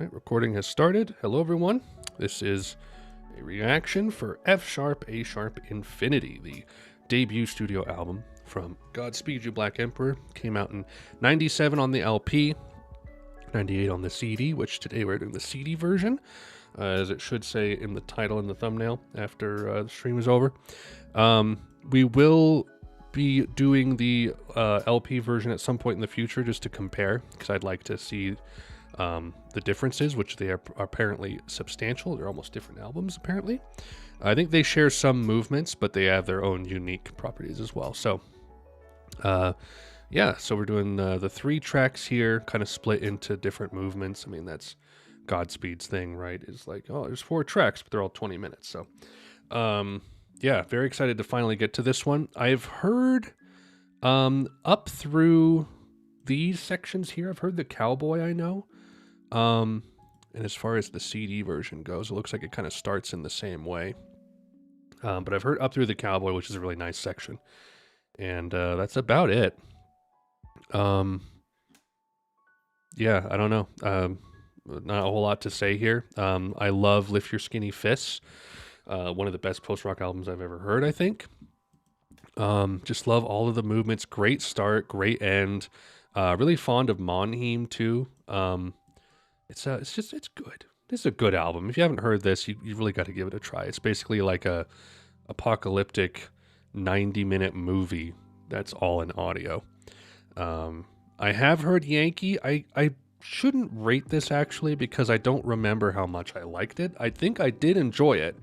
Right, recording has started. Hello, everyone. This is a reaction for F Sharp, A Sharp, Infinity, the debut studio album from Godspeed, You Black Emperor. Came out in 97 on the LP, 98 on the CD, which today we're doing the CD version, as it should say in the title and the thumbnail after the stream is over. We will be doing the LP version at some point in the future just to compare, because I'd like to see the differences, which they are apparently substantial. They're almost different albums, apparently. I think they share some movements, but they have their own unique properties as well. So, yeah, so we're doing the 3 tracks here, kind of split into different movements. I mean, that's Godspeed's thing, right? Is like, oh, there's 4 tracks, but they're all 20 minutes. So, yeah, very excited to finally get to this one. I've heard up through these sections here, I've heard the Cowboy, I know. And as far as the CD version goes, it looks like it kind of starts in the same way. But I've heard up through the Cowboy, which is a really nice section. And that's about it. Yeah, I don't know. Not a whole lot to say here. I love Lift Your Skinny Fists. One of the best post-rock albums I've ever heard, I think. Just love all of the movements. Great start, great end. Really fond of Monheim, too. It's good. This is a good album. If you haven't heard this, you really got to give it a try. It's basically like a apocalyptic 90-minute movie that's all in audio. I have heard Yankee. I shouldn't rate this actually because I don't remember how much I liked it. I think I did enjoy it.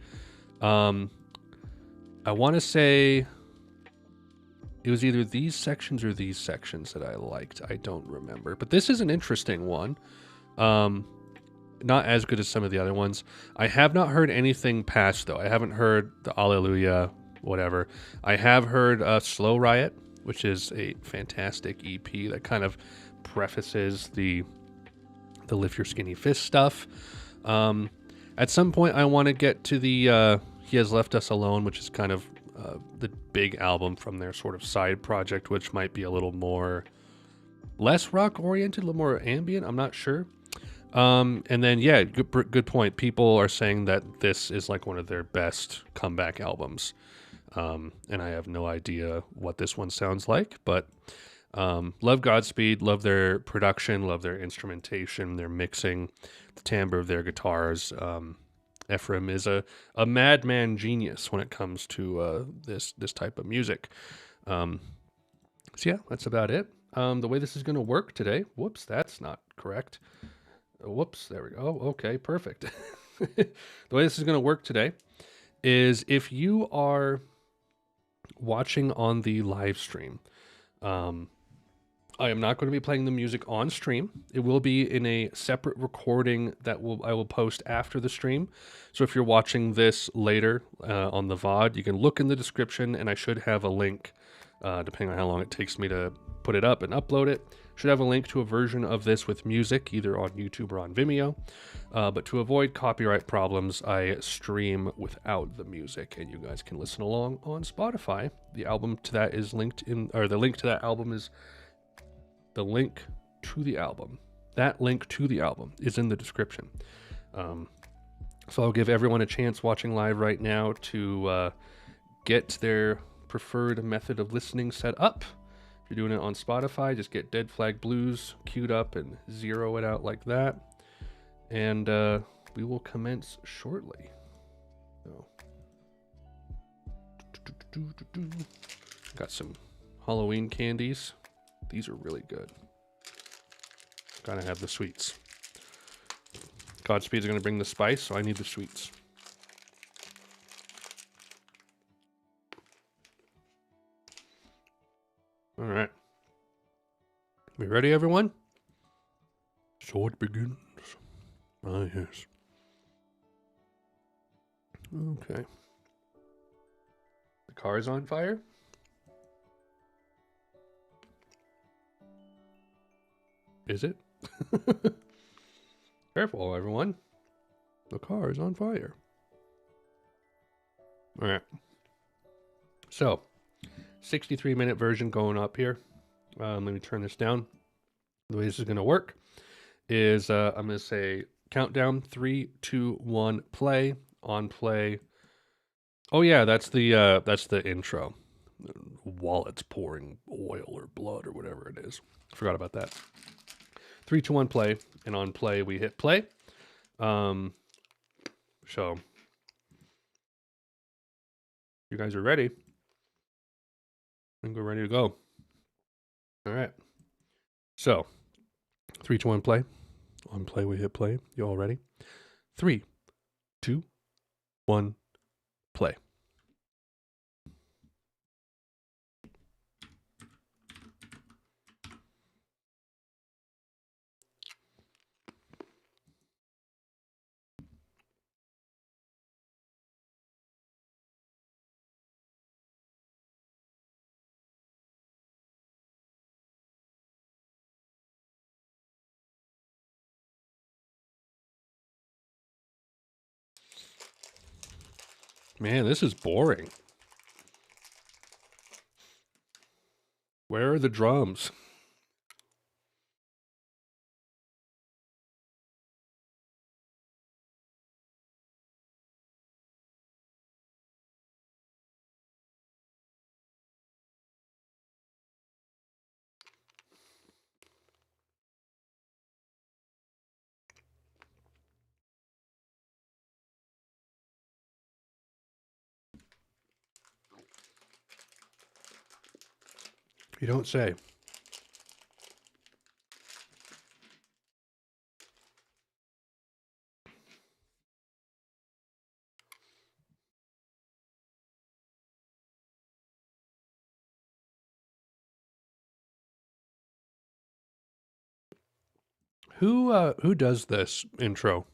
I want to say it was either these sections or these sections that I liked. I don't remember. But this is an interesting one. Not as good as some of the other ones. I have not heard anything past, though. I haven't heard the Alleluia, whatever. I have heard Slow Riot, which is a fantastic EP that kind of prefaces the Lift Your Skinny Fist stuff. At some point, I want to get to the He Has Left Us Alone, which is kind of the big album from their sort of side project, which might be a little more less rock oriented, a little more ambient. I'm not sure. And then, yeah, good point. People are saying that this is like one of their best comeback albums. And I have no idea what this one sounds like, but love Godspeed, love their production, love their instrumentation, their mixing, the timbre of their guitars. Ephraim is a madman genius when it comes to this type of music. So yeah, that's about it. The way this is going to work today, whoops, that's not correct. Whoops, there we go. Oh, okay, perfect. The way this is going to work today is if you are watching on the live stream, I am not going to be playing the music on stream. It will be in a separate recording that I will post after the stream. So if you're watching this later on the VOD, you can look in the description, and I should have a link, depending on how long it takes me to put it up and upload it. Should have a link to a version of this with music, either on YouTube or on Vimeo. But to avoid copyright problems, I stream without the music, and you guys can listen along on Spotify. The album to that is linked in, or the link to that album is the link to the album. That link to the album is in the description. So I'll give everyone a chance watching live right now to get their preferred method of listening set up. If you're doing it on Spotify, just get Dead Flag Blues queued up and zero it out like that. And we will commence shortly. So. Got some Halloween candies. These are really good. Gotta have the sweets. Godspeed's gonna bring the spice, so I need the sweets. All right. We ready, everyone? So it begins. Ah, yes. Okay. The car is on fire? Is it? Careful, everyone. The car is on fire. All right. So, 63-minute version going up here. Let me turn this down. The way this is going to work is I'm going to say Countdown 3, 2, 1, play. On play. Oh yeah, that's the intro. Wallets pouring oil or blood or whatever it is. Forgot about that. 3, 2, 1, play. And on play we hit play. So you guys are ready. I think we're ready to go. All right. So 3, 2, 1, play. On play we hit play. You all ready? 3, 2, 1, play. Man, this is boring. Where are the drums? You don't say. Who does this intro?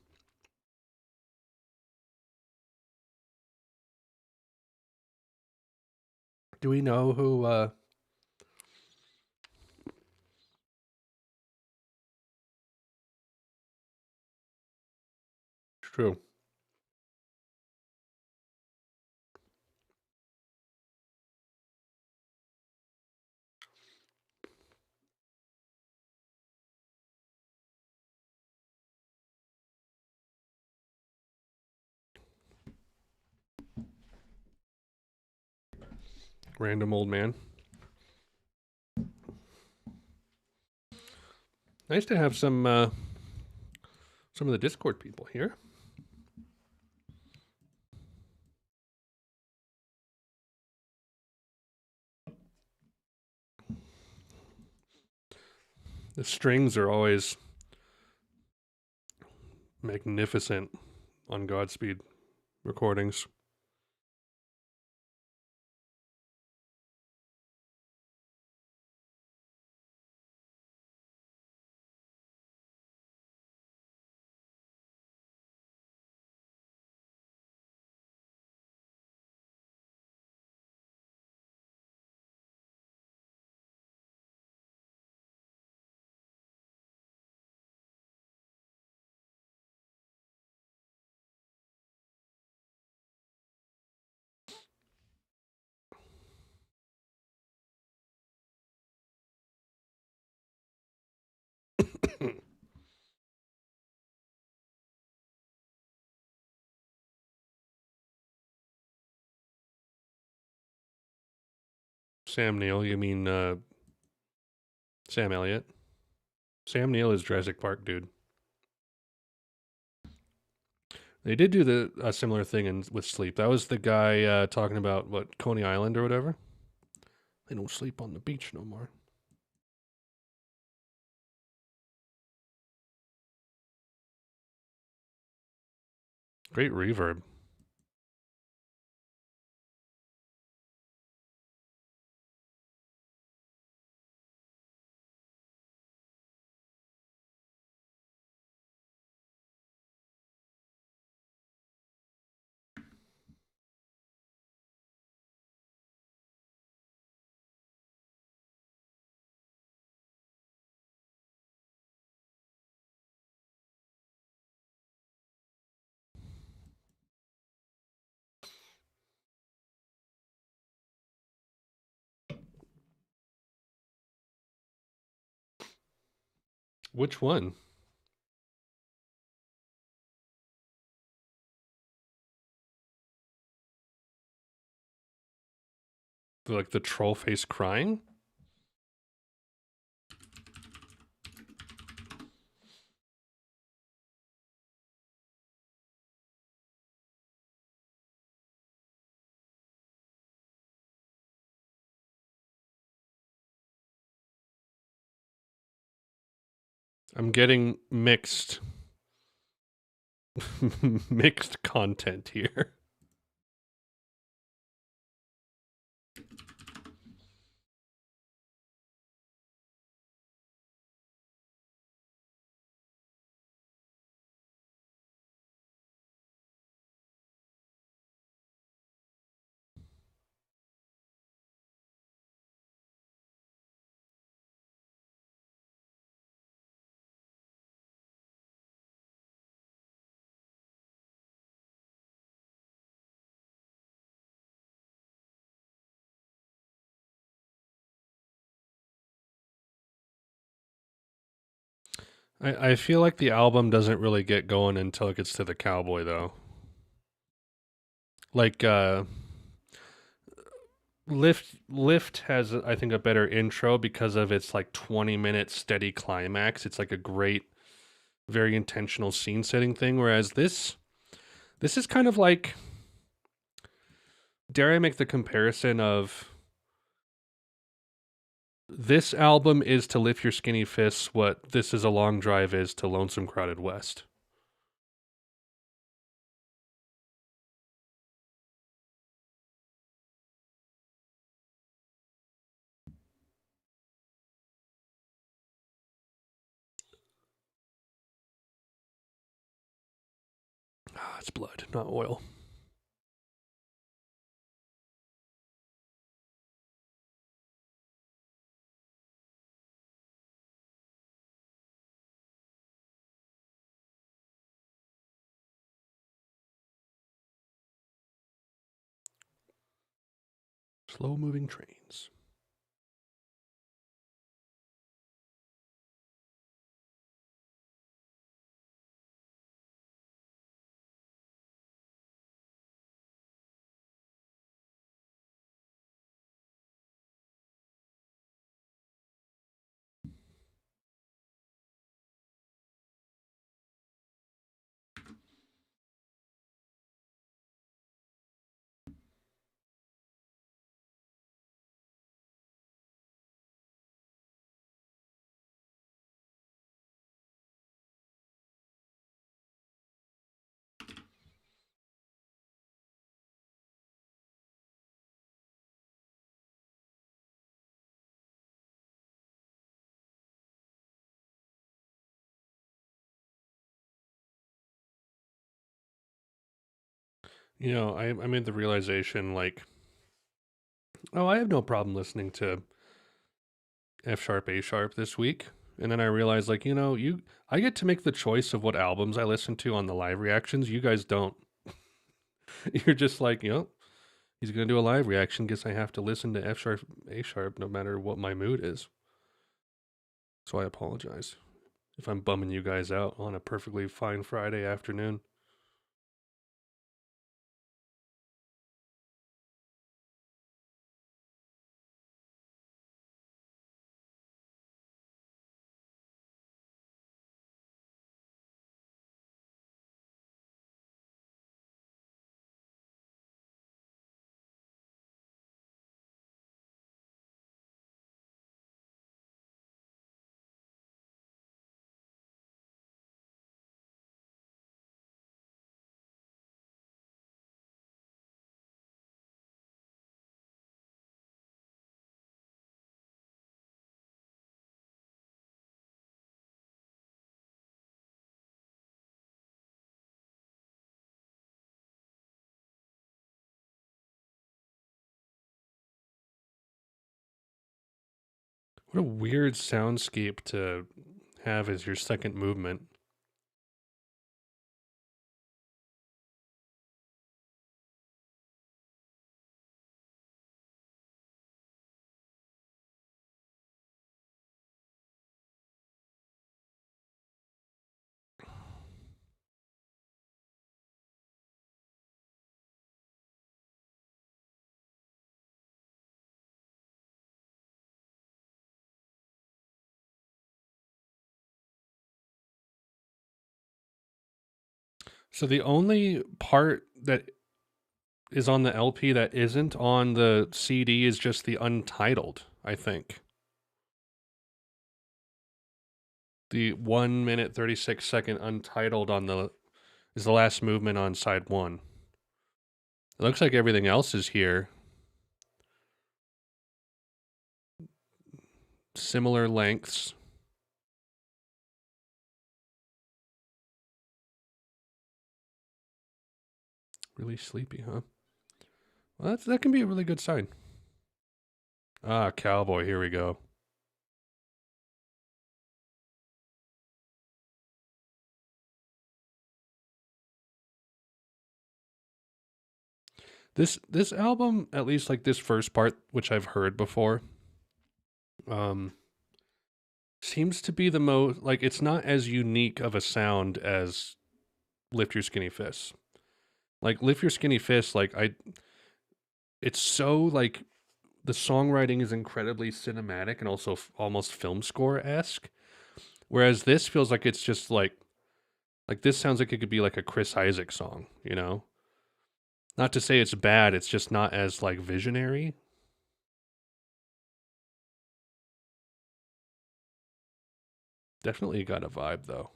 Do we know who it's true. Random old man. Nice to have some of the Discord people here. The strings are always magnificent on Godspeed recordings. Sam Neill, you mean Sam Elliott? Sam Neill is Jurassic Park, dude. They did do a similar thing with sleep. That was the guy talking about what Coney Island or whatever. They don't sleep on the beach no more. Great reverb. Which one? Like the troll face crying. I'm getting mixed mixed content here. I feel like the album doesn't really get going until it gets to the cowboy though. Like Lift has I think a better intro because of its like 20-minute steady climax. It's like a great, very intentional scene setting thing. Whereas this is kind of like, dare I make the comparison of, this album is to Lift Your Skinny Fists what This Is a Long Drive is to Lonesome Crowded West. Ah, it's blood, not oil. Slow moving trains. You know, I made the realization like, oh, I have no problem listening to F sharp, A sharp this week. And then I realized, like, you know, I get to make the choice of what albums I listen to on the live reactions. You guys don't. You're just like, you know, he's gonna do a live reaction. Guess I have to listen to F sharp, A sharp, no matter what my mood is. So I apologize if I'm bumming you guys out on a perfectly fine Friday afternoon. What a weird soundscape to have as your second movement. So the only part that is on the LP that isn't on the CD is just the untitled, I think. The 1 minute 36-second untitled on the is the last movement on side one. It looks like everything else is here. Similar lengths. Really sleepy, huh? Well, that can be a really good sign. Ah, cowboy, here we go. This album, at least like this first part, which I've heard before, um, seems to be the most like it's not as unique of a sound as Lift Your Skinny Fists. Like Lift Your Skinny Fists, it's so like the songwriting is incredibly cinematic and also almost film score esque. Whereas this feels like it's just like this sounds like it could be like a Chris Isaac song, you know? Not to say it's bad, it's just not as like visionary. Definitely got a vibe though.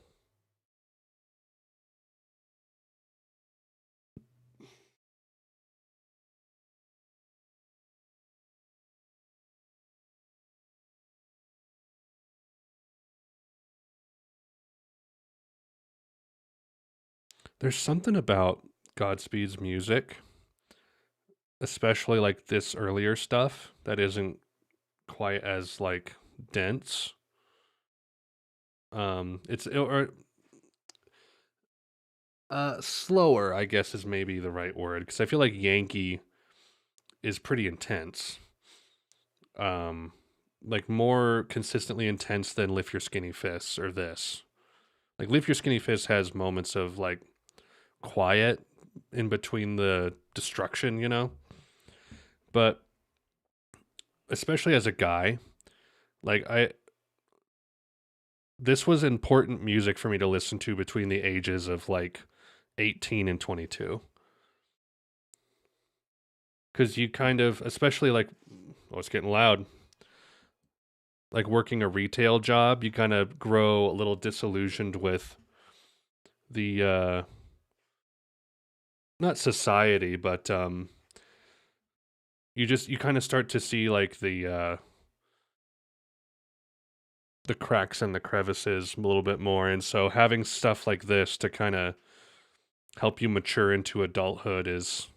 There's something about Godspeed's music, especially like this earlier stuff, that isn't quite as like dense. It's or slower, I guess is maybe the right word because I feel like Yankee is pretty intense. Um, like more consistently intense than Lift Your Skinny Fists or this. Like Lift Your Skinny Fists has moments of like quiet in between the destruction, you know? But especially as a guy, like I this was important music for me to listen to between the ages of like 18 and 22. Cuz you kind of especially like oh it's getting loud. Like working a retail job, you kind of grow a little disillusioned with the not society, but you kind of start to see like the cracks and the crevices a little bit more. And so having stuff like this to kind of help you mature into adulthood is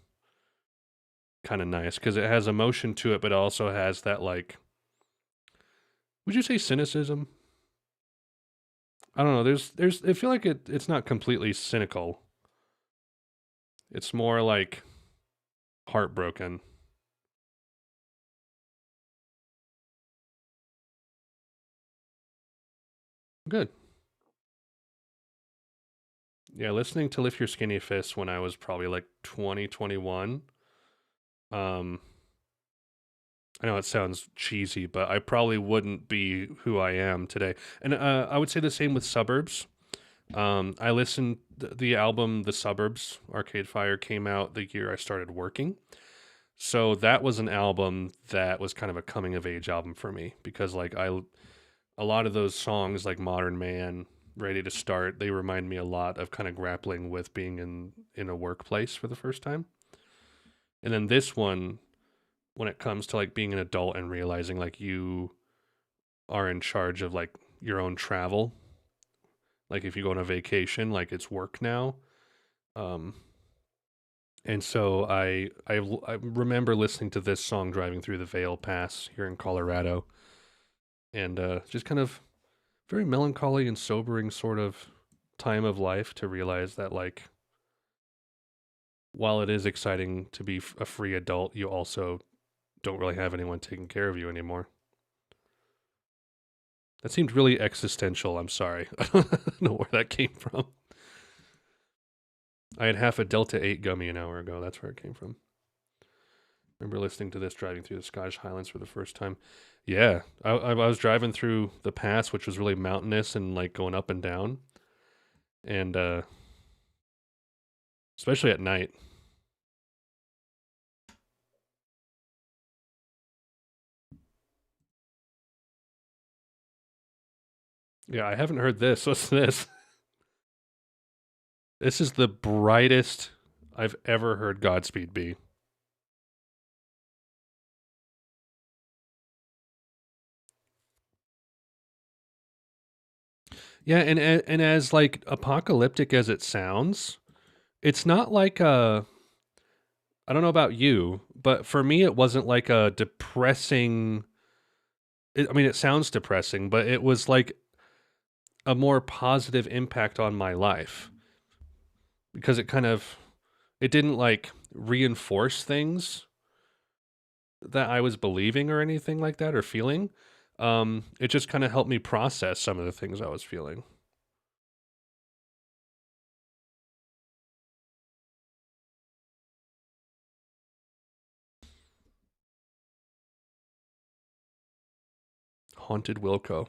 kind of nice because it has emotion to it, but it also has that like, would you say cynicism? I don't know. I feel like it's not completely cynical. It's more like heartbroken. Good. Yeah, listening to Lift Your Skinny Fist when I was probably like 2021. Um, I know it sounds cheesy, but I probably wouldn't be who I am today. And I would say the same with Suburbs. I listened the album The Suburbs Arcade Fire came out the year I started working. So that was an album that was kind of a coming of age album for me because like I a lot of those songs like Modern Man, Ready to Start, they remind me a lot of kind of grappling with being in a workplace for the first time. And then this one when it comes to like being an adult and realizing like you are in charge of like your own travel. Like if you go on a vacation, like it's work now. Um, and so I remember listening to this song driving through the Vail Pass here in Colorado, and just kind of very melancholy and sobering sort of time of life to realize that like while it is exciting to be a free adult, you also don't really have anyone taking care of you anymore. That seemed really existential. I'm sorry. I don't know where that came from. I had half a Delta 8 gummy an hour ago. That's where it came from. Remember listening to this driving through the Scottish Highlands for the first time. Yeah, I was driving through the pass, which was really mountainous and like going up and down. And especially at night. Yeah, I haven't heard this. What's this? This is the brightest I've ever heard Godspeed be. Yeah, and as like apocalyptic as it sounds, it's not like a. I don't know about you, but for me, it wasn't like a depressing. I mean, it sounds depressing, but it was like a more positive impact on my life because it didn't like reinforce things that I was believing or anything like that or feeling. It just kind of helped me process some of the things I was feeling. Haunted Wilco.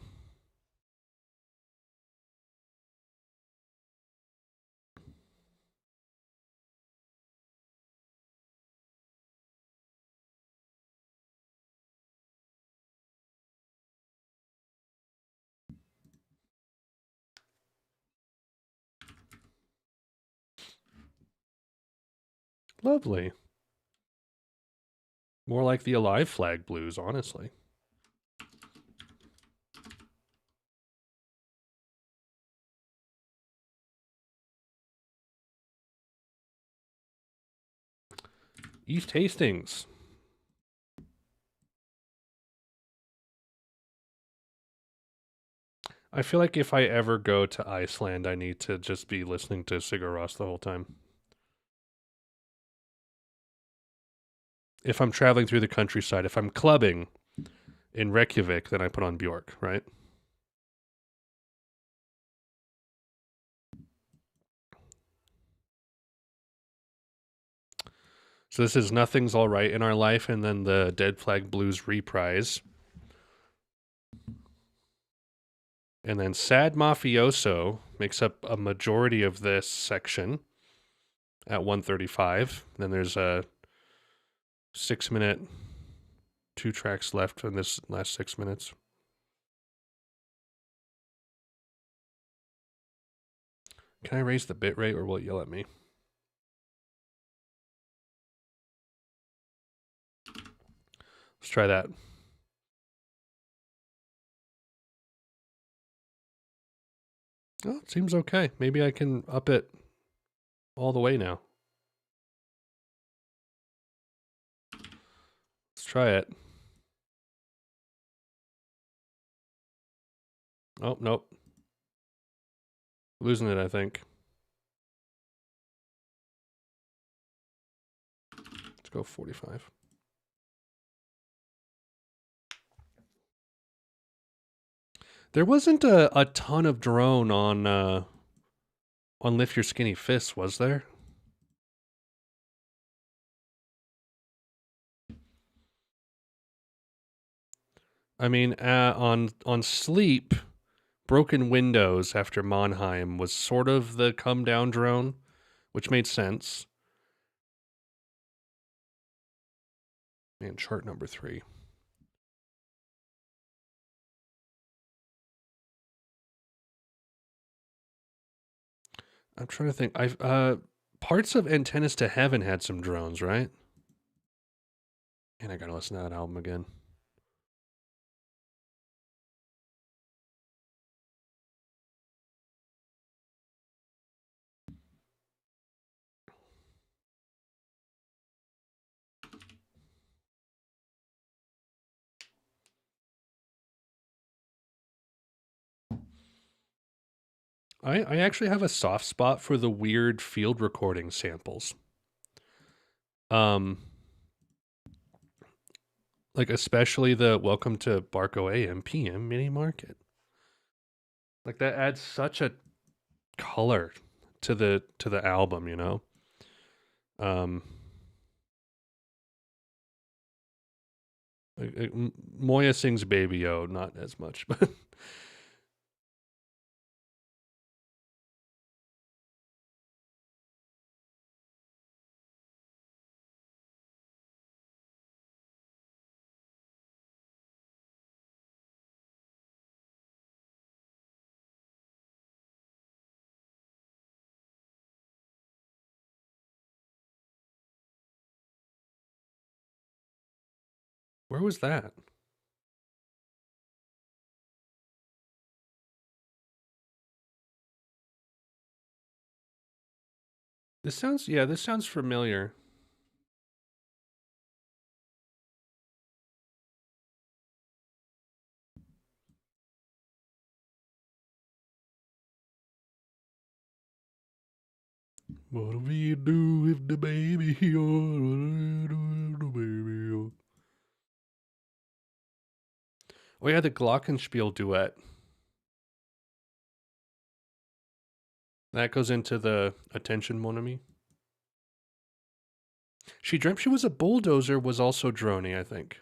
Lovely. More like the Alive Flag blues, honestly. East Hastings. I feel like if I ever go to Iceland, I need to just be listening to Sigur Rós the whole time. If I'm traveling through the countryside, if I'm clubbing in Reykjavik, then I put on Bjork, right? So this is Nothing's All Right in Our Life, and then the Dead Flag Blues reprise. And then Sad Mafioso makes up a majority of this section at 135. Then there's a 6 minute, 2 tracks left in this last 6 minutes. Can I raise the bit rate or will it yell at me? Let's try that. Oh, it seems okay. Maybe I can up it all the way now. Let's try it. Oh, nope. Losing it, I think. Let's go 45. There wasn't a ton of drone on Lift Your Skinny Fists, was there? I mean, on Sleep, Broken Windows after Monheim was sort of the come down drone, which made sense. Man, chart number 3. I'm trying to think. I've parts of Antennas to Heaven had some drones, right? And I gotta listen to that album again. I actually have a soft spot for the weird field recording samples. Um, like especially the Welcome to Barco AM PM mini market. Like that adds such a color to the album, you know. Um, Moya sings Baby O, not as much, but Where was that? This sounds familiar. What do we do with the baby? What do we do with the baby? Oh yeah, the Glockenspiel duet. That goes into the Attention Mon Ami. She Dreamt She Was a Bulldozer was also drony, I think.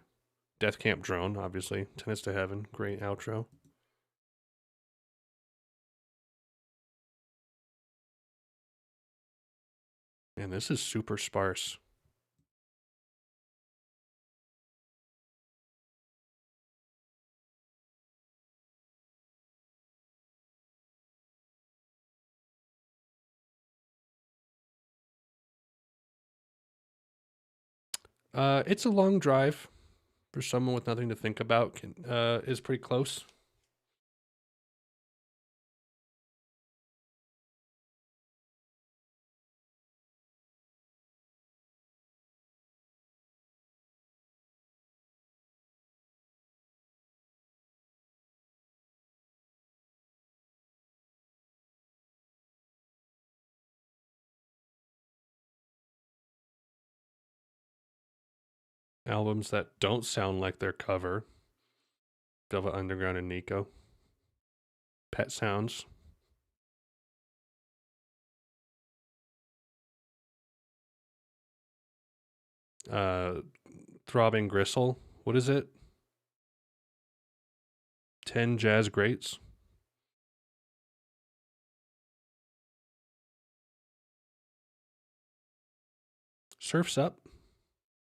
Death Camp Drone, obviously. Tennis to Heaven, great outro. Man, this is super sparse. It's a long drive for someone with nothing to think about. Is pretty close. Albums that don't sound like their cover. Velvet Underground and Nico. Pet Sounds. Uh, Throbbing Gristle. What is it? 10 Jazz Greats. Surf's Up.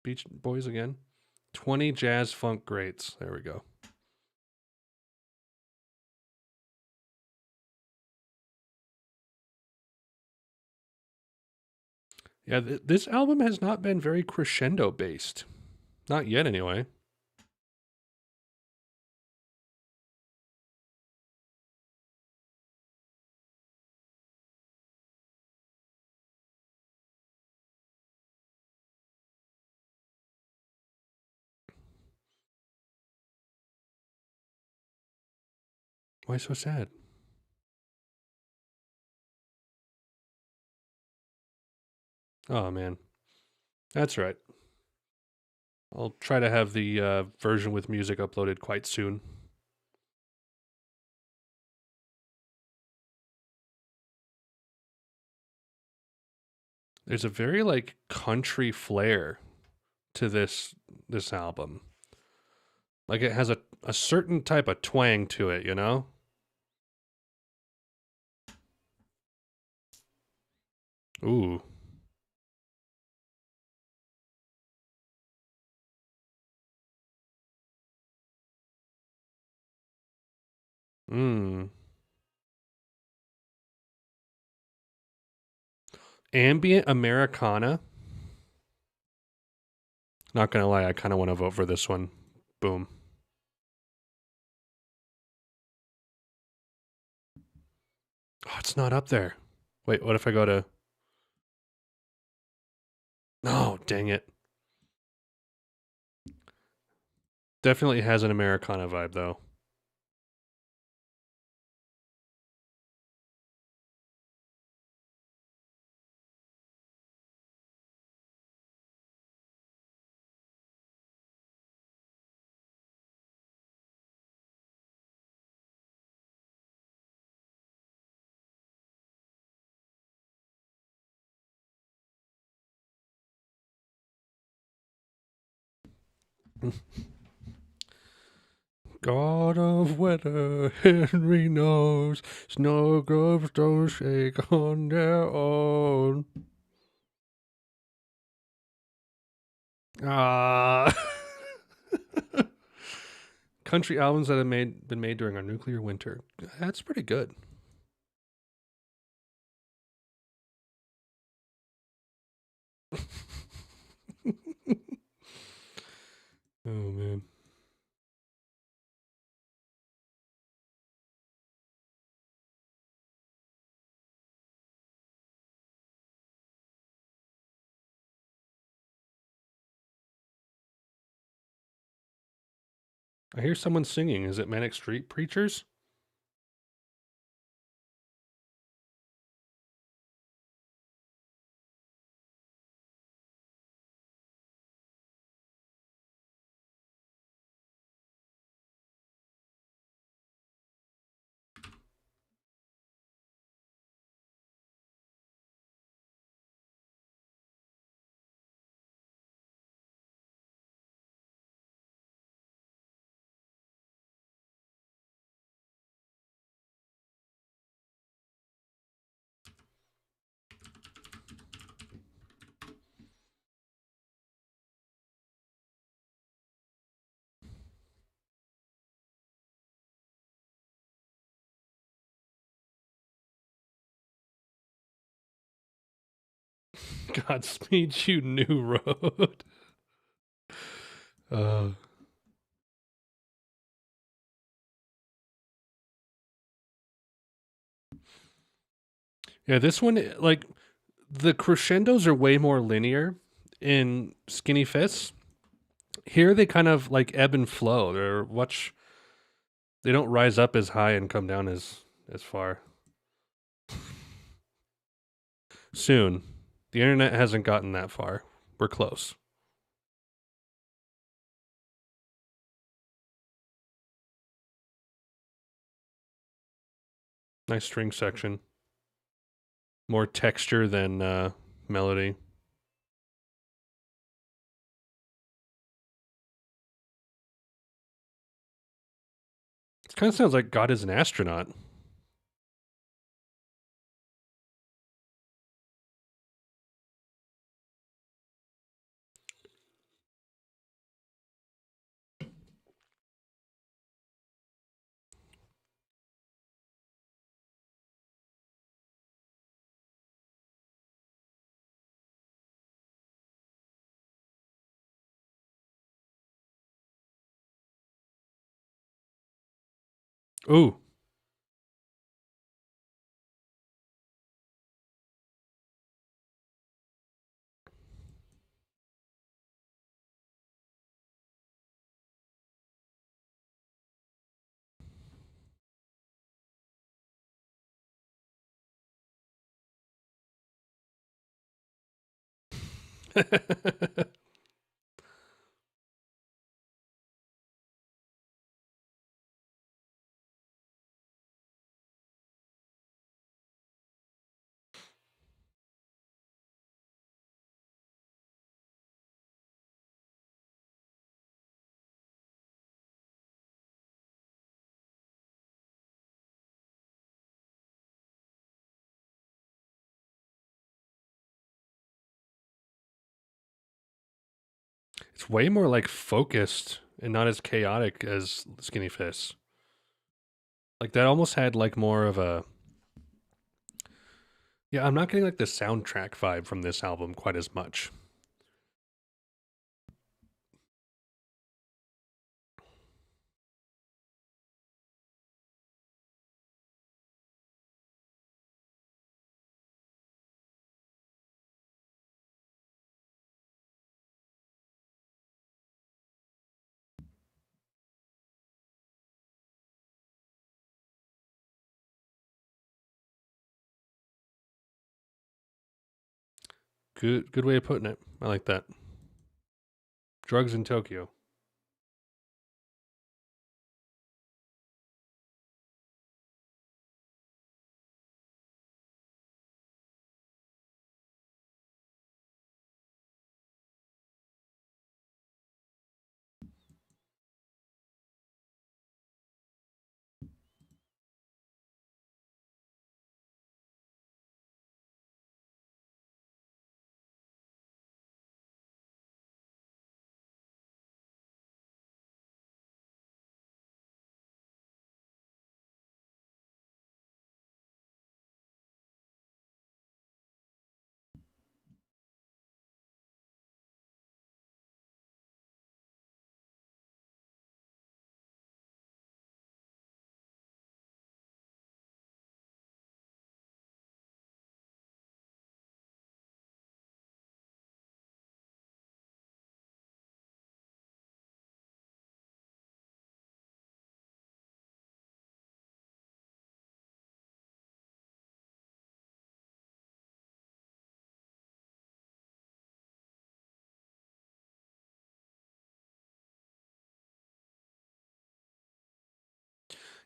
Beach Boys again. 20 Jazz Funk Greats. There we go. Yeah, this album has not been very crescendo based. Not yet, anyway. Why so sad? Oh, man. That's right. I'll try to have the version with music uploaded quite soon. There's a very like country flair to this album. Like it has a certain type of twang to it, you know? Ooh. Mmm. Ambient Americana. Not gonna lie, I kind of want to vote for this one. Boom. Oh, it's not up there. Wait, what if I go to? No, dang it. Definitely has an Americana vibe though. God of weather, Henry knows. Snow globes don't shake on their own. Ah. Country albums that have been made during our nuclear winter. That's pretty good. Oh man. I hear someone singing. Is it Manic Street Preachers? Godspeed, you new road. uh, yeah, this one, like, the crescendos are way more linear in Skinny Fists. Here they kind of like ebb and flow. They don't rise up as high and come down as far. Soon. The internet hasn't gotten that far. We're close. Nice string section. More texture than melody. It kind of sounds like God is an astronaut. Ooh. It's way more like focused and not as chaotic as Skinny Fists. Like that almost had like more of a, yeah, I'm not getting like the soundtrack vibe from this album quite as much. Good way of putting it. I like that. Drugs in Tokyo.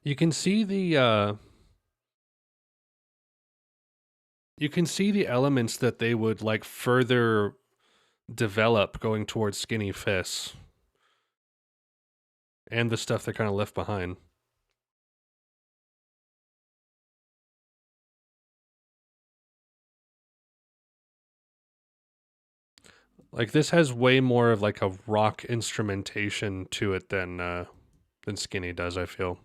You can see the elements that they would like further develop going towards skinny fists and the stuff they kind of left behind. Like this has way more of like a rock instrumentation to it than Skinny does, I feel.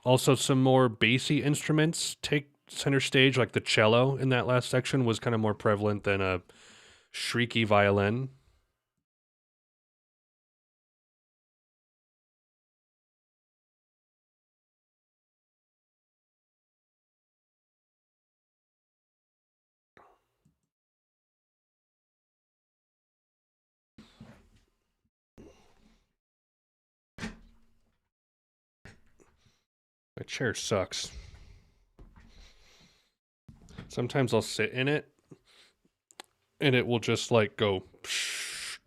Also some more bassy instruments take center stage, like the cello in that last section was kind of more prevalent than a shrieky violin. My chair sucks. Sometimes I'll sit in it and it will just like go. Psh.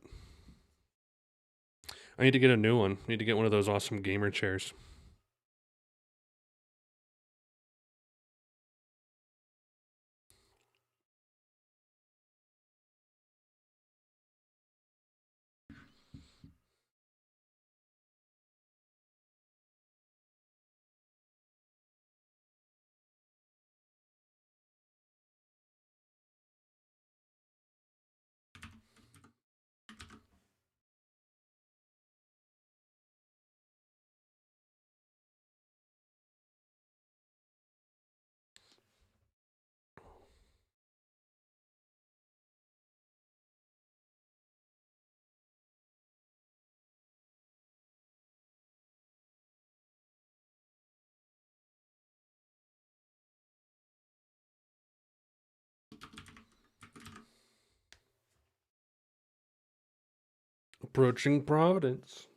I need to get a new one. I need to get one of those awesome gamer chairs. Approaching Providence.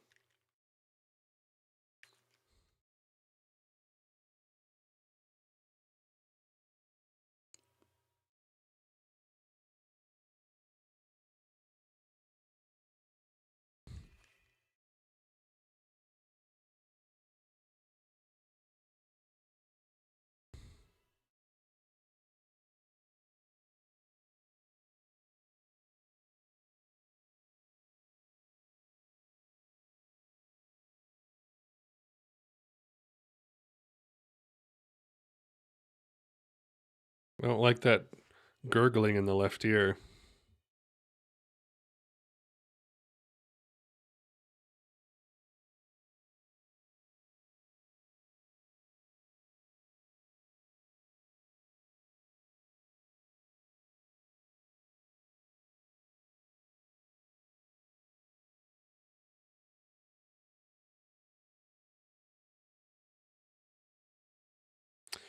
I don't like that gurgling in the left ear.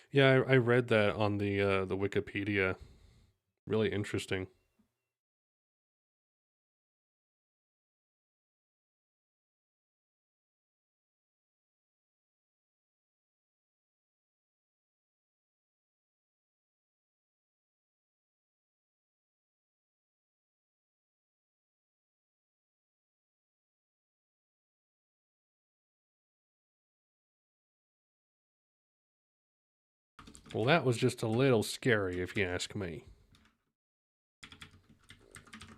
Yeah, I read that on the Wikipedia. Really interesting. Well, that was just a little scary, if you ask me.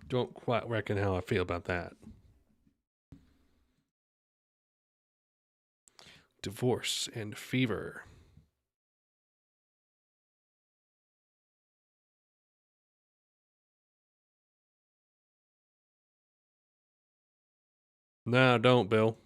Don't quite reckon how I feel about that. Divorce and fever. No, don't, Bill.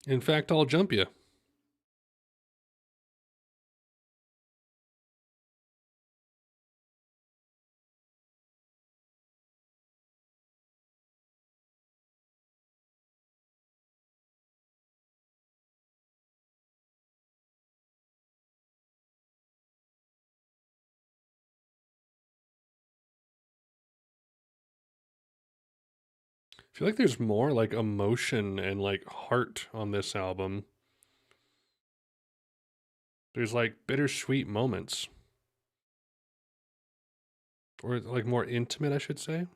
In fact, I'll jump you. feel like there's more like emotion and like heart on this album. There's like bittersweet moments, or like more intimate, I should say.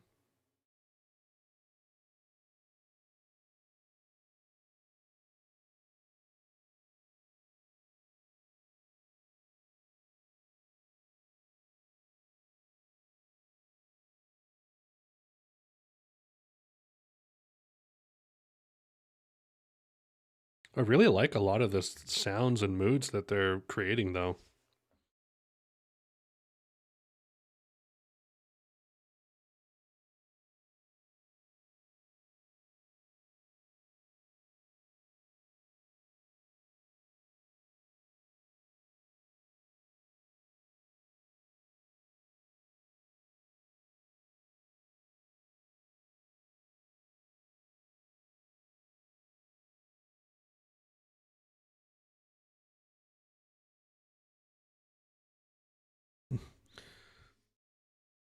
I really like a lot of the sounds and moods that they're creating, though.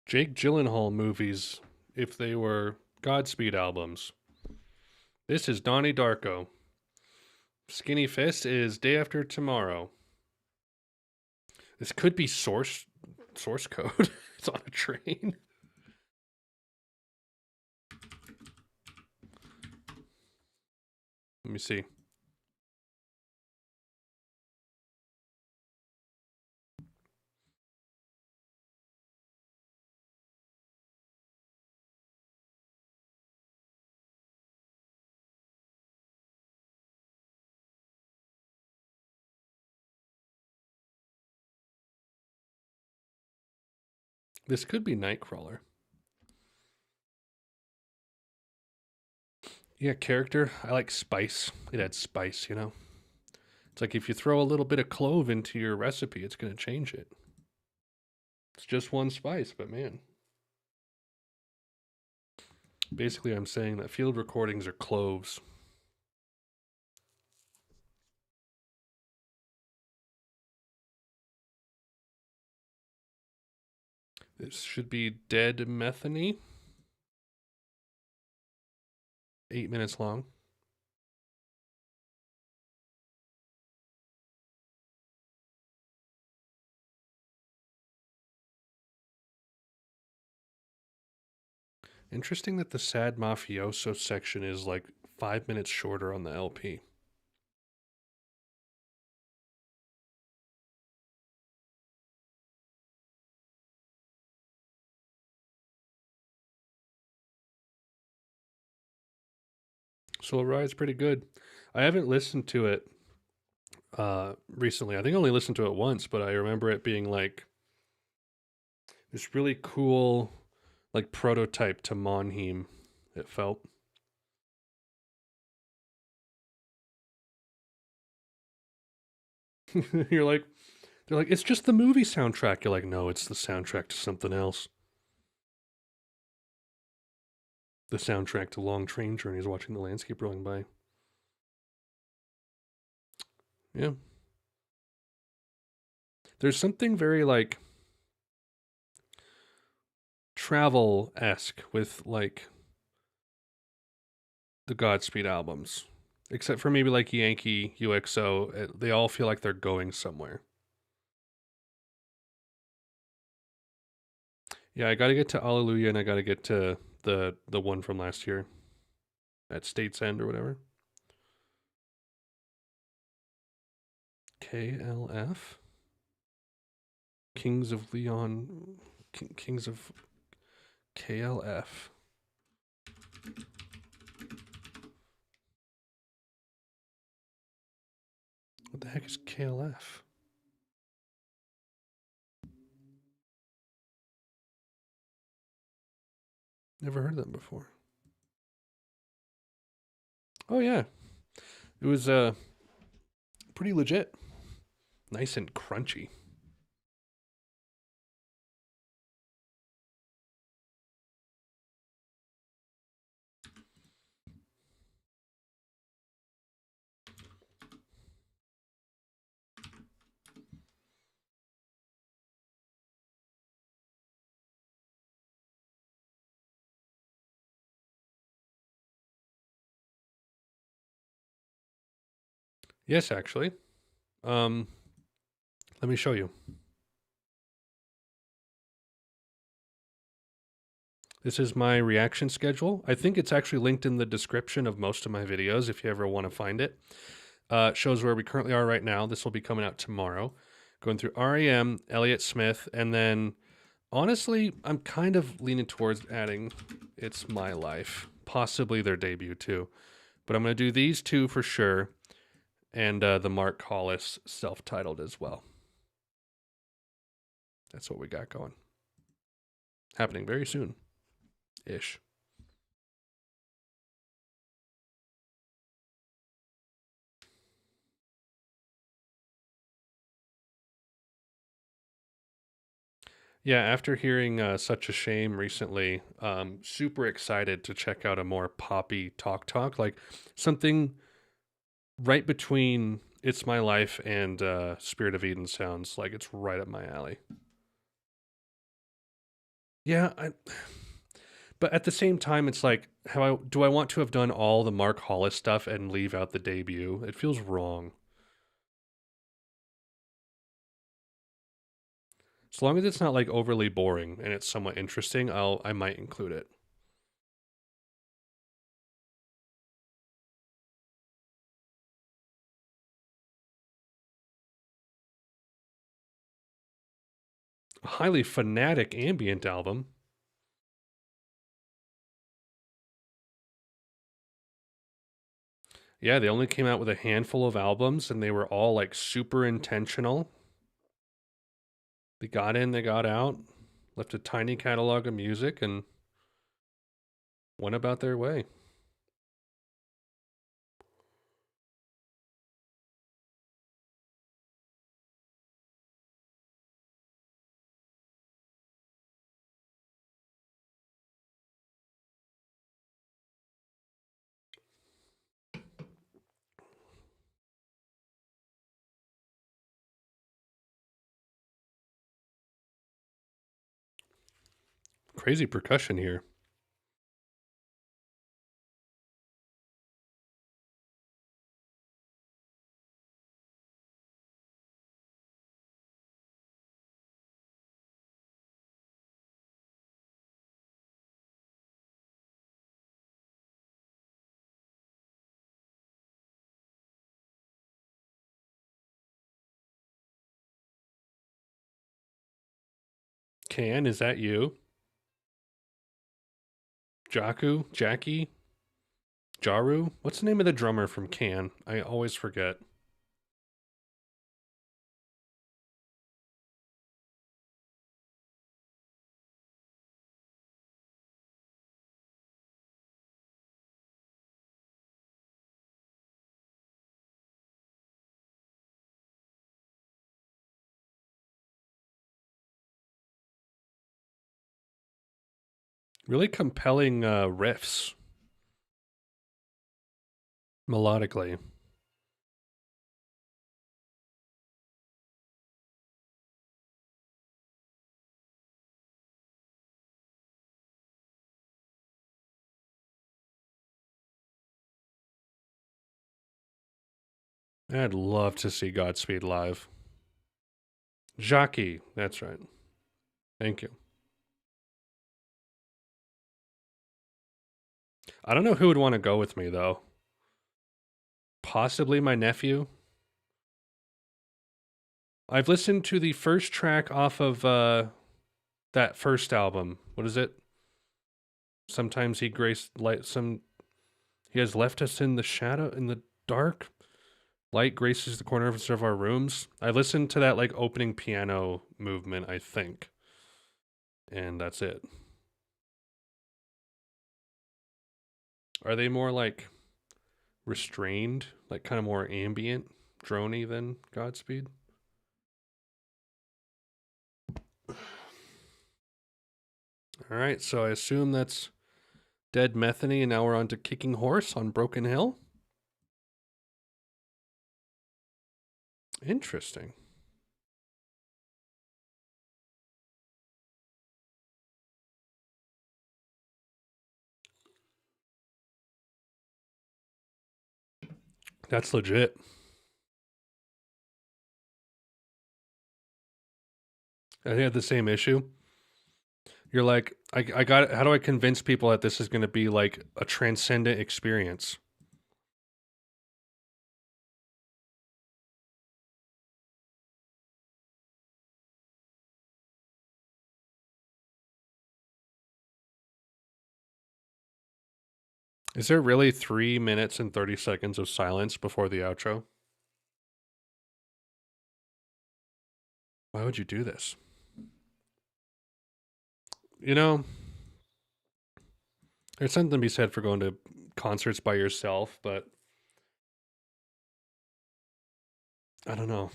Jake Gyllenhaal movies, if they were Godspeed albums. This is Donnie Darko. Skinny Fist is Day After Tomorrow. This could be source code. It's on a train. Let me see. This could be Nightcrawler. Yeah, character. I like spice. It adds spice, you know? It's like if you throw a little bit of clove into your recipe, it's going to change it. It's just one spice, but man. Basically, I'm saying that field recordings are cloves. This should be Dead Metheny. 8 minutes long. Interesting that the sad mafioso section is like 5 minutes shorter on the LP. Soul Ride's pretty good. I haven't listened to it recently. I think I only listened to it once, but I remember it being like this really cool, like prototype to Monheim. It felt. You're like, they're like, it's just the movie soundtrack. You're like, no, it's the soundtrack to something else. The soundtrack to Long Train Journeys, watching the landscape rolling by. Yeah. There's something very like travel esque with like the Godspeed albums, except for maybe like Yankee UXO. They all feel like they're going somewhere. Yeah, I got to get to Alleluia, and I got to get to the one from last year at States End or whatever. KLF, Kings of Leon, Kings of KLF. What the heck is KLF? Never heard of them before. Oh yeah, it was pretty legit, nice and crunchy. Yes, actually. Um, Let me show you. This is my reaction schedule. I think it's actually linked in the description of most of my videos if you ever want to find it. It shows where we currently are right now. This will be coming out tomorrow. Going through REM, Elliott Smith, and then honestly, I'm kind of leaning towards adding It's My Life, possibly their debut too. But I'm going to do these two for sure, and the Mark Hollis self-titled as well. That's what we got going. Happening very soon, ish. Yeah, after hearing Such a Shame recently, super excited to check out a more poppy talk, like something right between It's My Life and Spirit of Eden sounds like it's right up my alley. Yeah, but at the same time, it's like, do I want to have done all the Mark Hollis stuff and leave out the debut? It feels wrong. As long as it's not like overly boring and it's somewhat interesting, I might include it. A highly fanatic ambient album. Yeah, they only came out with a handful of albums and they were all like super intentional. They got in, they got out, left a tiny catalog of music and went about their way. Crazy percussion here. Can, is that you? Jaku? Jackie? Jaru? What's the name of the drummer from Can? I always forget. Really compelling riffs melodically. I'd love to see Godspeed live. Jackie, that's right. Thank you. I don't know who would want to go with me though. Possibly my nephew. I've listened to the first track off of that first album. What is it? Sometimes he graced light. He has left us in the shadow, in the dark. Light graces the corners of our rooms. I listened to that like opening piano movement, I think, and that's it. Are they more like restrained, like kind of more ambient, drony than Godspeed? All right, so I assume that's Dead Metheny, and now we're on to Kicking Horse on Broken Hill. Interesting. That's legit. I had the same issue. You're like, I got. How do I convince people that this is going to be like a transcendent experience? Is there really 3 minutes and 30 seconds of silence before the outro? Why would you do this? You know, there's something to be said for going to concerts by yourself, but I don't know.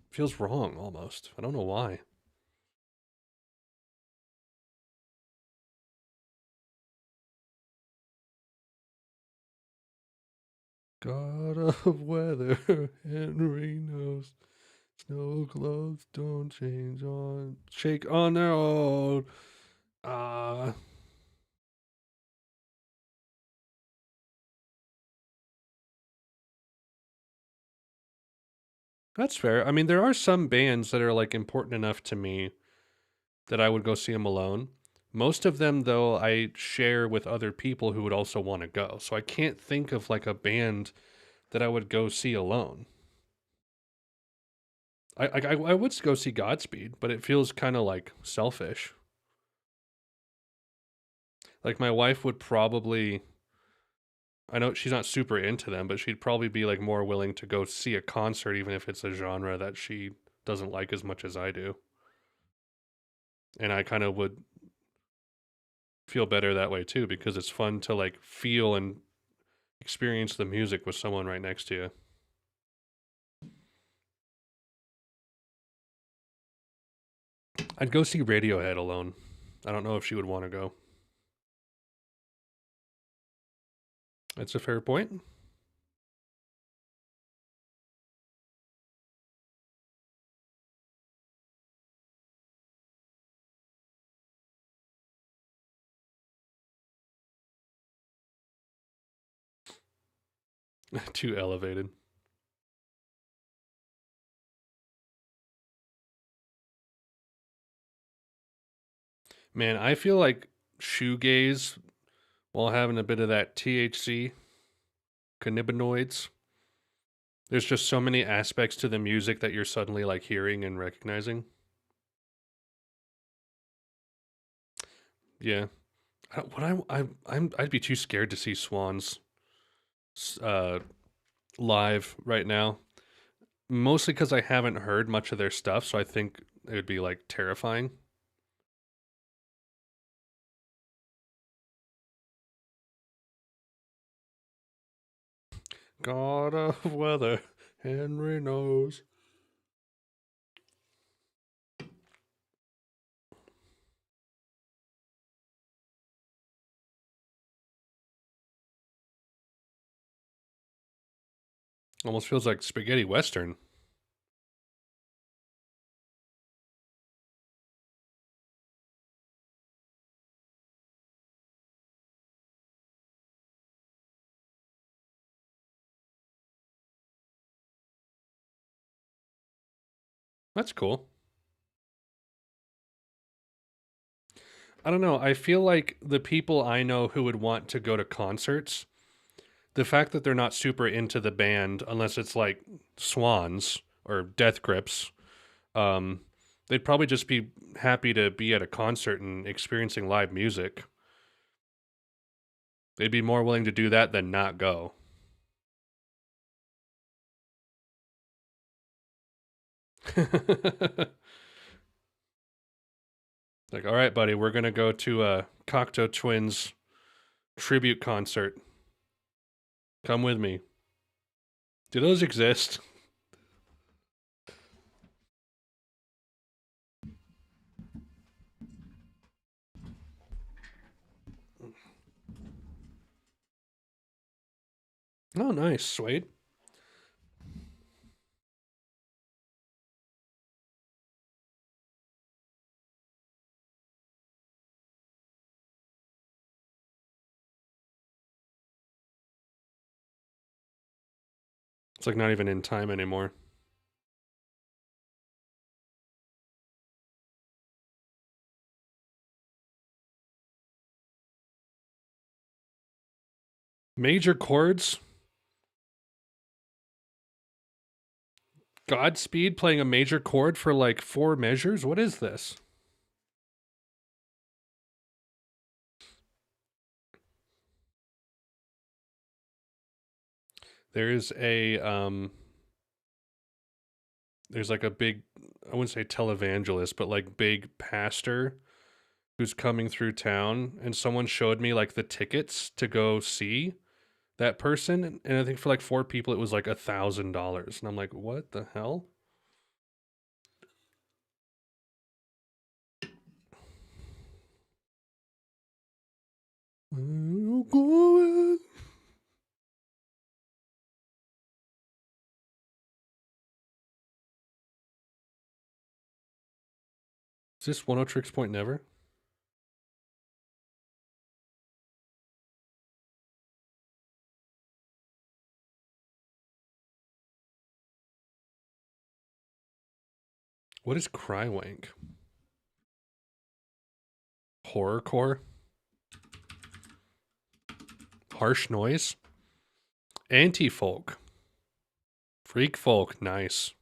It feels wrong almost. I don't know why. God of weather, Henry knows. Snow globes don't change on shake on their own. Uh that's fair. I mean, there are some bands that are like important enough to me that I would go see them alone. Most of them, though, I share with other people who would also want to go. So I can't think of like a band that I would go see alone. I would go see Godspeed, but it feels kind of like selfish. Like my wife would probably, I know she's not super into them, but she'd probably be like more willing to go see a concert, even if it's a genre that she doesn't like as much as I do. And I kind of would feel better that way too, because it's fun to like feel and experience the music with someone right next to you. I'd go see Radiohead alone. I don't know if she would want to go. That's a fair point. Too elevated. Man, I feel like shoegaze while having a bit of that THC, cannabinoids. There's just so many aspects to the music that you're suddenly like hearing and recognizing. Yeah. What I'd be too scared to see Swans uh, live right now. Mostly because I haven't heard much of their stuff, so I think it would be like terrifying. God of weather, Henry knows. Almost feels like spaghetti western. That's cool. I don't know. I feel like the people I know who would want to go to concerts, the fact that they're not super into the band, unless it's like Swans or Death Grips, um, they'd probably just be happy to be at a concert and experiencing live music. They'd be more willing to do that than not go. Like, all right, buddy, we're gonna go to a Cocteau Twins tribute concert. Come with me. Do those exist? Oh, nice, Suede. It's like not even in time anymore. Major chords. Godspeed playing a major chord for like 4 measures? What is this? There's a there's like a big, I wouldn't say televangelist, but like big pastor who's coming through town, and someone showed me like the tickets to go see that person, and I think for like 4 people it was like $1,000, and I'm like, what the hell? Is this One O Tricks Point Never? What is Crywank? Horrorcore? Harsh noise? Anti-folk. Freak folk, nice.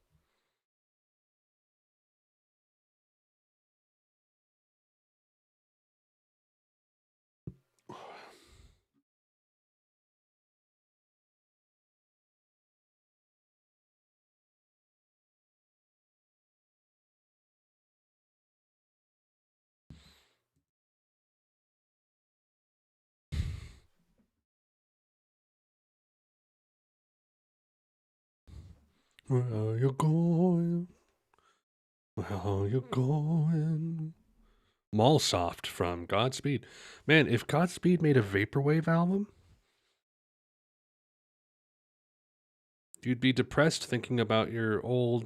Where are you going? Where are you going? Mallsoft from Godspeed. Man, if Godspeed made a vaporwave album, you'd be depressed thinking about your old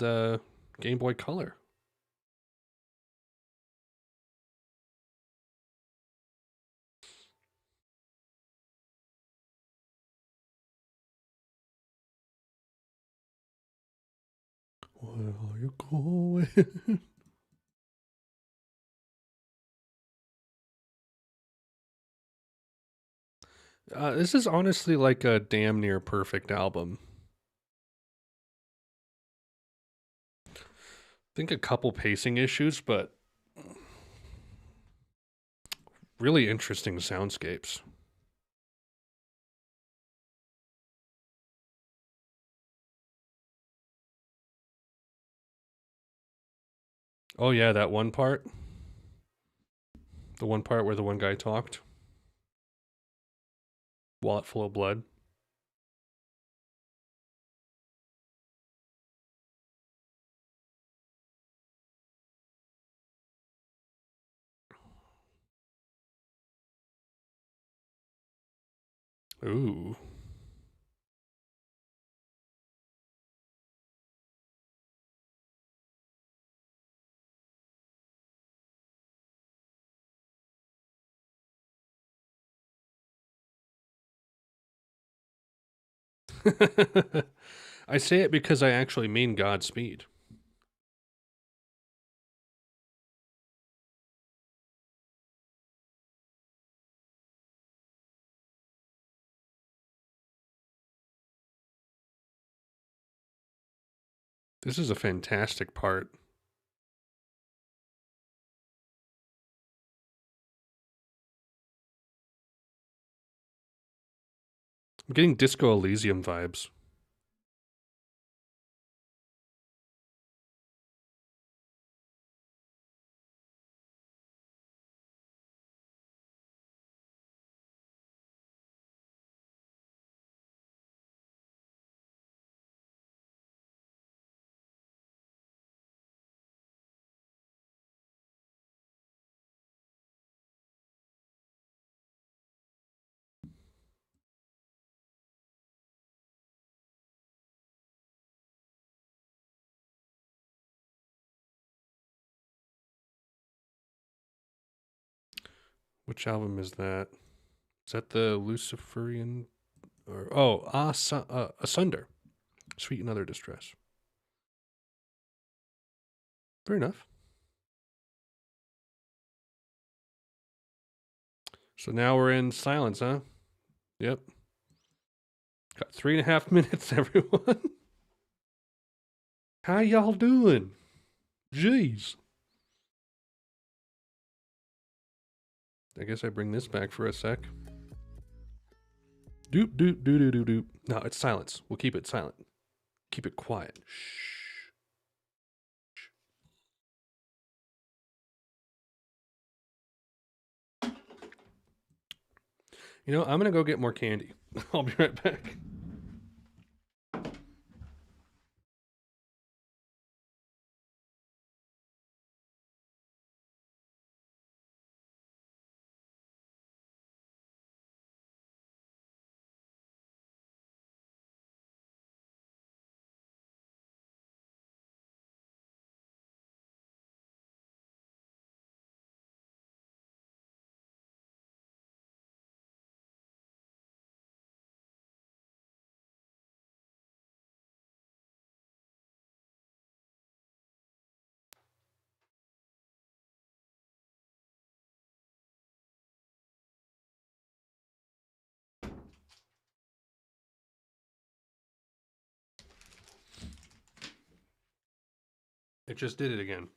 Game Boy Color. Where are you going? This is honestly like a damn near perfect album. I think a couple pacing issues, but really interesting soundscapes. Oh yeah, that one part. The one part where the one guy talked. Wallet full of blood. Ooh. I say it because I actually mean Godspeed. This is a fantastic part. I'm getting Disco Elysium vibes. Which album is that? Is that the Luciferian? Or Asunder. Sweet and Other Distress. Fair enough. So now we're in silence, huh? Yep. Got 3.5 minutes, everyone. How y'all doing? Jeez. I guess I bring this back for a sec. Doop, doop, doop, doop, doop, doop. No, it's silence. We'll keep it silent. Keep it quiet. Shh. You know, I'm going to go get more candy. I'll be right back. It just did it again.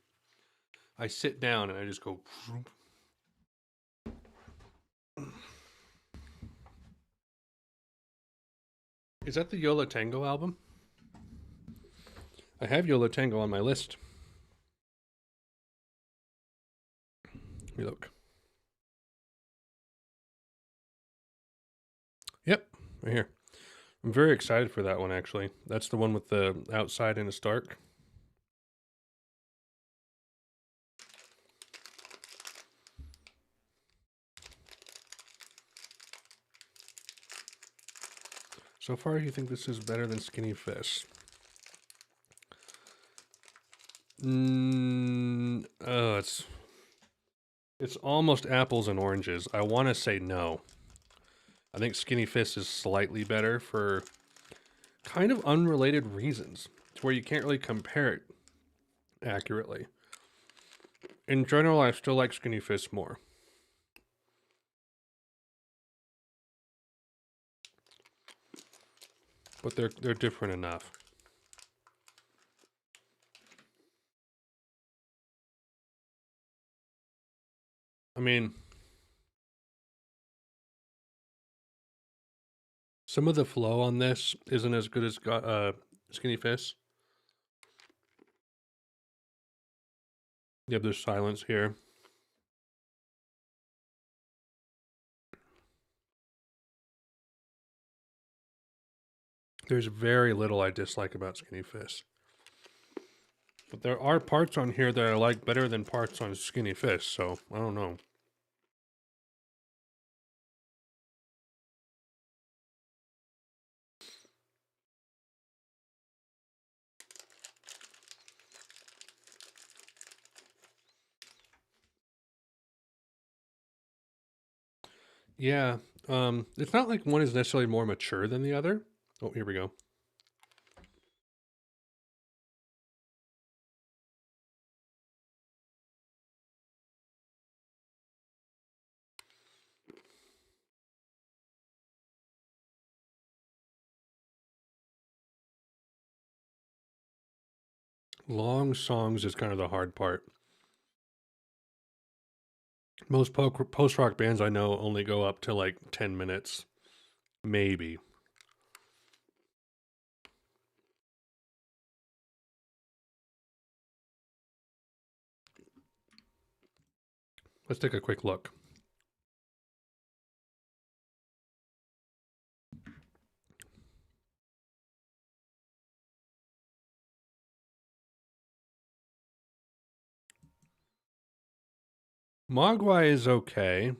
I sit down and I just go. Is that the Yola Tango album? I have Yola Tango on my list. Let me look. Yep, right here. I'm very excited for that one, actually. That's the one with the outside and a Stark. So far, you think this is better than Skinny Fist? Oh, it's almost apples and oranges. I want to say no. I think Skinny Fist is slightly better for kind of unrelated reasons. It's where you can't really compare it accurately. In general, I still like Skinny Fist more. But they're different enough. I mean, some of the flow on this isn't as good as Skinny Fist. Yep, there's silence here. There's very little I dislike about Skinny Fist. But there are parts on here that I like better than parts on Skinny Fist, so I don't know. Yeah, it's not like one is necessarily more mature than the other. Oh, here we go. Long songs is kind of the hard part. Most post-rock bands I know only go up to like 10 minutes, maybe. Let's take a quick look. Mogwai is okay.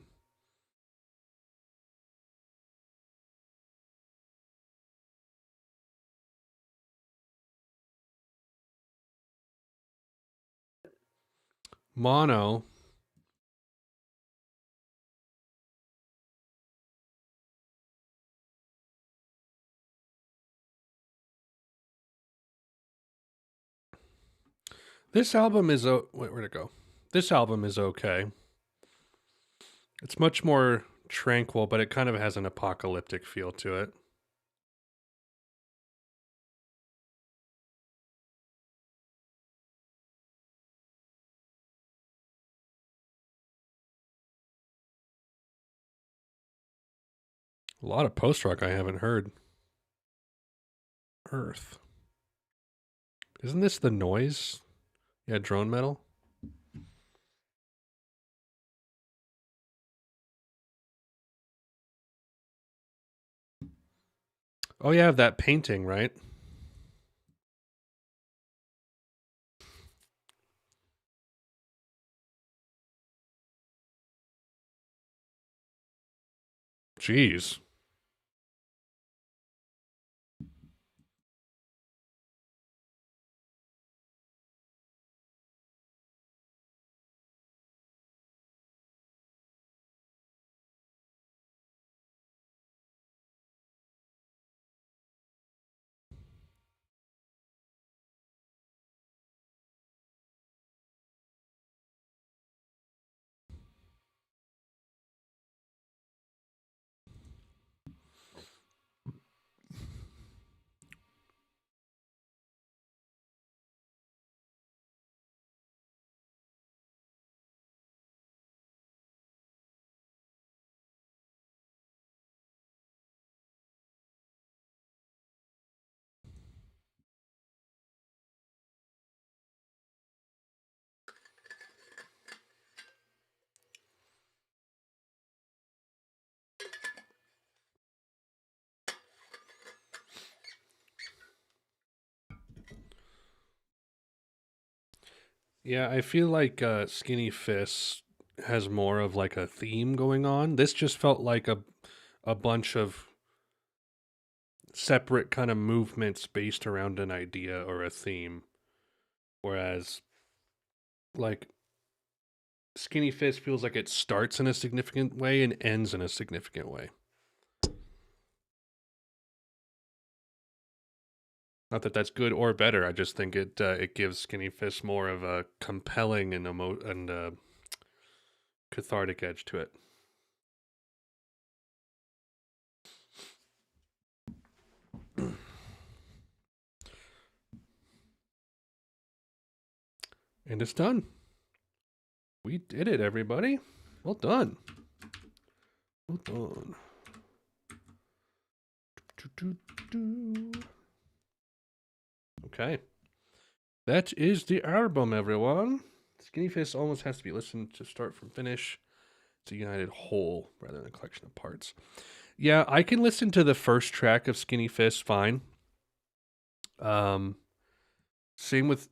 Mono. This album is where'd it go? This album is okay. It's much more tranquil, but it kind of has an apocalyptic feel to it. A lot of post-rock I haven't heard. Earth. Isn't this the noise? Yeah, drone metal. Oh, yeah, that painting, right? Jeez. Yeah, I feel like Skinny Fists has more of like a theme going on. This just felt like a bunch of separate kind of movements based around an idea or a theme. Whereas like Skinny Fist feels like it starts in a significant way and ends in a significant way. Not that that's good or better. I just think it gives Skinny Fist more of a compelling and cathartic edge to it. And it's done. We did it, everybody. Well done. Well done. Okay. That is the album, everyone. Skinny Fist almost has to be listened to start from finish. It's a united whole rather than a collection of parts. Yeah, I can listen to the first track of Skinny Fist fine. Same with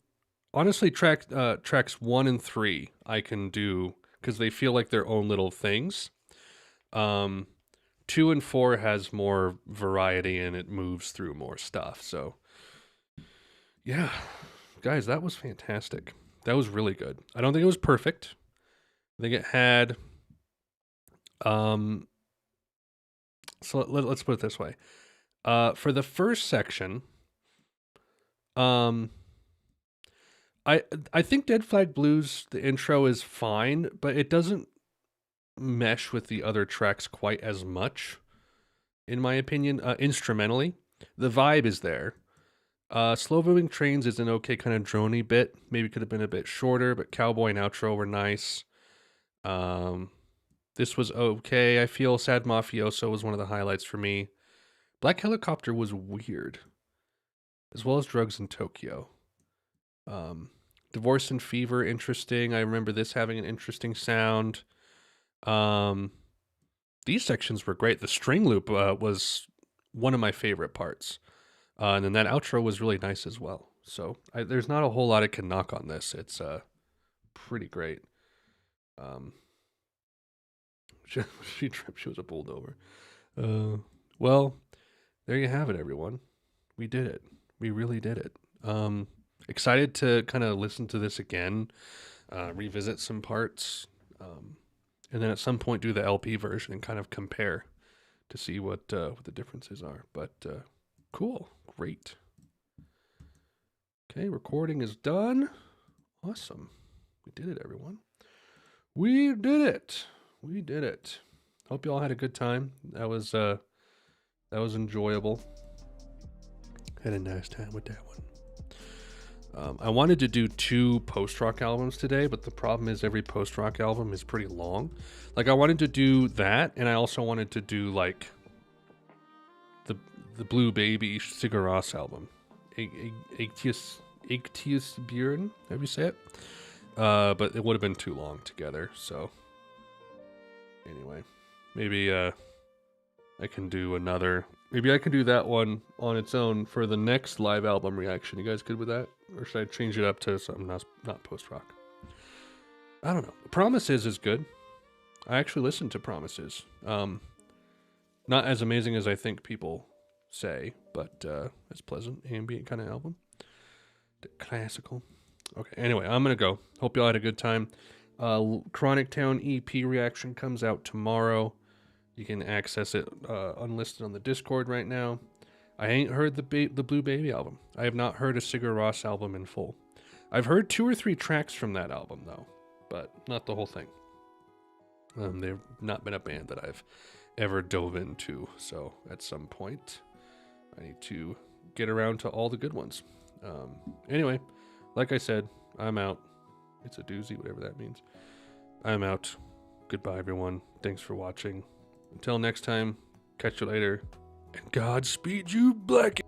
honestly tracks 1 and 3 I can do because they feel like their own little things. Um, 2 and 4 has more variety and it moves through more stuff. So yeah, guys, that was fantastic. That was really good. I don't think it was perfect. I think it had um so let's put it this way. For the first section, um I I think Dead Flag Blues the intro is fine, but it doesn't mesh with the other tracks quite as much in my opinion instrumentally. The vibe is there. Slow Moving Trains is an okay kind of drony bit. Maybe could have been a bit shorter, but Cowboy and Outro were nice. Um, this was okay. I feel Sad Mafioso was one of the highlights for me. Black Helicopter was weird, as well as Drugs in Tokyo. Um, Divorce and Fever, interesting. I remember this having an interesting sound. Um, these sections were great. The string loop was one of my favorite parts. And then that outro was really nice as well. So there's not a whole lot I can knock on this. It's pretty great. Um, she tripped. She was a bulldozer. Well, there you have it, everyone. We did it. We really did it. Excited to kind of listen to this again, revisit some parts, and then at some point do the LP version and kind of compare to see what the differences are. But cool, great. Okay, recording is done. Awesome. We did it, everyone. We did it. We did it. Hope you all had a good time. That was enjoyable. Had a nice time with that one. I wanted to do 2 post-rock albums today, but the problem is every post-rock album is pretty long. Like I wanted to do that, and I also wanted to do like the Blue Baby Sigur Rós album. Igtius Björn, however you say it. But it would have been too long together, so anyway, maybe I can do another. Maybe I can do that one on its own for the next live album reaction. You guys good with that? Or should I change it up to something not post-rock? I don't know. Promises is good. I actually listened to Promises. Not as amazing as I think people say, but it's pleasant, ambient kind of album. Classical. Okay, anyway, I'm going to go. Hope y'all had a good time. Chronic Town EP reaction comes out tomorrow. You can access it unlisted on the Discord right now. I ain't heard the Blue Baby album. I have not heard a Sigur Rós album in full. I've heard 2 or 3 tracks from that album, though, but not the whole thing. They've not been a band that I've ever dove into, so at some point I need to get around to all the good ones. Anyway, like I said, I'm out. It's a doozy, whatever that means. I'm out. Goodbye, everyone. Thanks for watching. Until next time, catch you later, and Godspeed, you black.